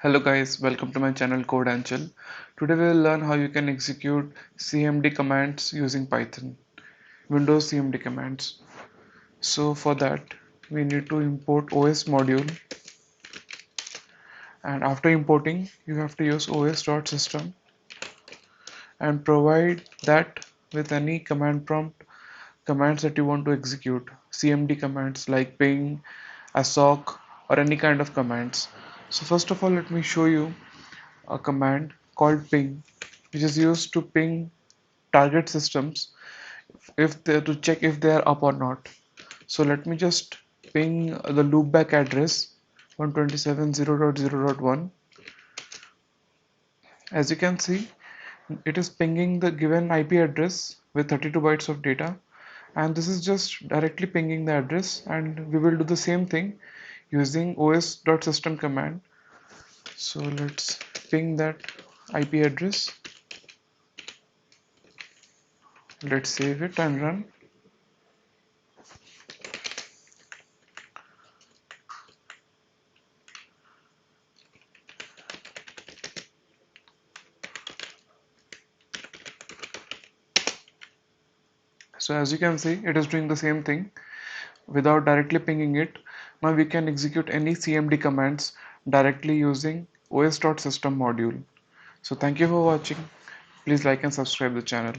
Hello guys, welcome to my channel Code and Chill. Today we will learn how you can execute CMD commands using Python, Windows CMD commands. So for that we need to import OS module, and after importing you have to use os.system and provide that with any command prompt commands that you want to execute, CMD commands like ping, assoc or any kind of commands. So first of all let me show you a command called ping, which is used to ping target systems if they to check if they are up or not. So let me just ping the loopback address 127.0.0.1. As you can see, it is pinging the given IP address with 32 bytes of data, and this is just directly pinging the address, and we will do the same thing using os.system command. So let's ping that IP address. Let's save it and run. So as you can see, it is doing the same thing without directly pinging it. Now we can execute any CMD commands directly using os.system module. So thank you for watching. Please like and subscribe the channel.